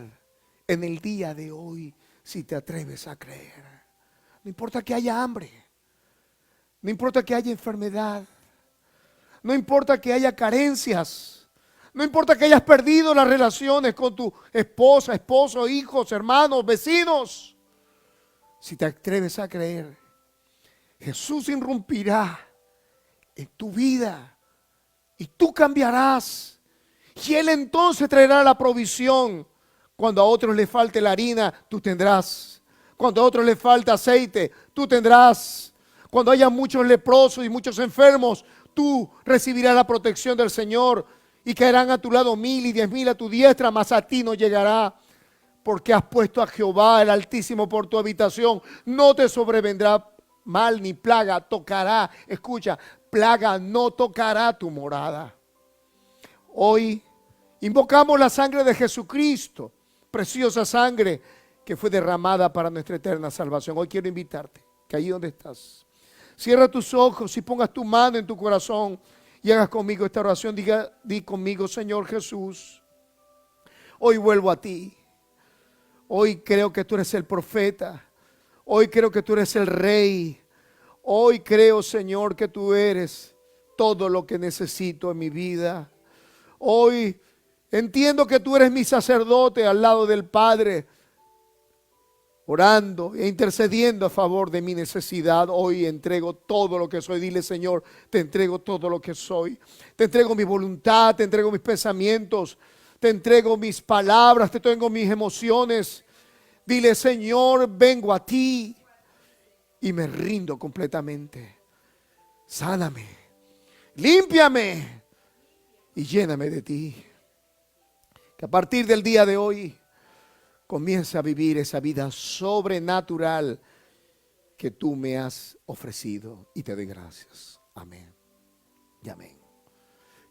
en el día de hoy si te atreves a creer. No importa que haya hambre, no importa que haya enfermedad, no importa que haya carencias, no importa que hayas perdido las relaciones con tu esposa, esposo, hijos, hermanos, vecinos. Si te atreves a creer, Jesús irrumpirá en tu vida y tú cambiarás. Y Él entonces traerá la provisión. Cuando a otros les falte la harina, tú tendrás. Cuando a otros les falta aceite, tú tendrás. Cuando haya muchos leprosos y muchos enfermos, tú recibirás la protección del Señor. Y caerán a tu lado 1000 y 10.000 a tu diestra, mas a ti no llegará. Porque has puesto a Jehová el Altísimo por tu habitación. No te sobrevendrá mal ni plaga tocará. Escucha, plaga no tocará tu morada. Hoy invocamos la sangre de Jesucristo, preciosa sangre que fue derramada para nuestra eterna salvación. Hoy quiero invitarte, que allí donde estás, cierra tus ojos y pongas tu mano en tu corazón y hagas conmigo esta oración. Di conmigo: Señor Jesús, hoy vuelvo a ti. Hoy creo que tú eres el profeta. Hoy creo que tú eres el rey. Hoy creo, Señor, que tú eres todo lo que necesito en mi vida. Hoy entiendo que tú eres mi sacerdote al lado del Padre, orando e intercediendo a favor de mi necesidad. Hoy entrego todo lo que soy. Dile: Señor, te entrego todo lo que soy. Te entrego mi voluntad, te entrego mis pensamientos, te entrego mis palabras, te entrego mis emociones. Dile: Señor, vengo a ti y me rindo completamente. Sáname, límpiame y lléname de ti. Que a partir del día de hoy comience a vivir esa vida sobrenatural que tú me has ofrecido, y te doy gracias. Amén y amén.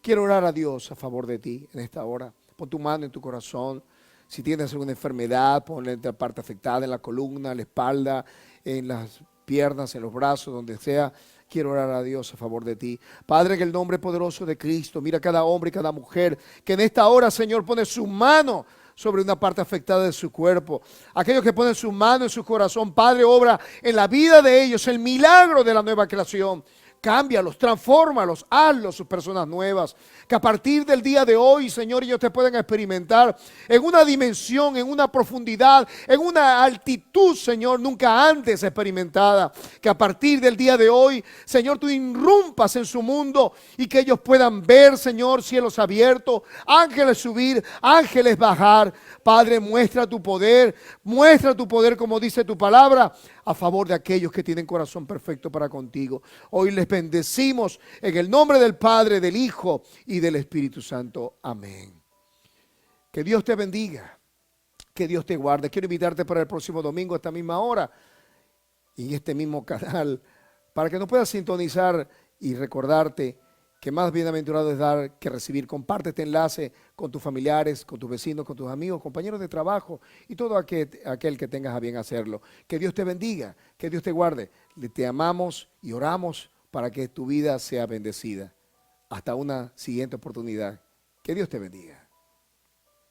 Quiero orar a Dios a favor de ti en esta hora. Pon tu mano en tu corazón. Si tienes alguna enfermedad, ponle en la parte afectada, en la columna, en la espalda, en las piernas, en los brazos, donde sea. Quiero orar a Dios a favor de ti. Padre, en el nombre poderoso de Cristo, mira a cada hombre y cada mujer que en esta hora, Señor, pone su mano sobre una parte afectada de su cuerpo. Aquellos que ponen su mano en su corazón, Padre, obra en la vida de ellos el milagro de la nueva creación. Cámbialos, transfórmalos, hazlos sus personas nuevas. Que a partir del día de hoy, Señor, ellos te puedan experimentar en una dimensión, en una profundidad, en una altitud, Señor, nunca antes experimentada. Que a partir del día de hoy, Señor, tú irrumpas en su mundo y que ellos puedan ver, Señor, cielos abiertos, ángeles subir, ángeles bajar. Padre, muestra tu poder como dice tu palabra, a favor de aquellos que tienen corazón perfecto para contigo. Hoy les bendecimos en el nombre del Padre, del Hijo y del Espíritu Santo. Amén. Que Dios te bendiga, que Dios te guarde. Quiero invitarte para el próximo domingo a esta misma hora y en este mismo canal, para que nos puedas sintonizar y recordarte que más bienaventurado es dar que recibir. Comparte este enlace con tus familiares, con tus vecinos, con tus amigos, compañeros de trabajo y todo aquel que tengas a bien hacerlo. Que Dios te bendiga, que Dios te guarde. Te amamos y oramos para que tu vida sea bendecida. Hasta una siguiente oportunidad. Que Dios te bendiga.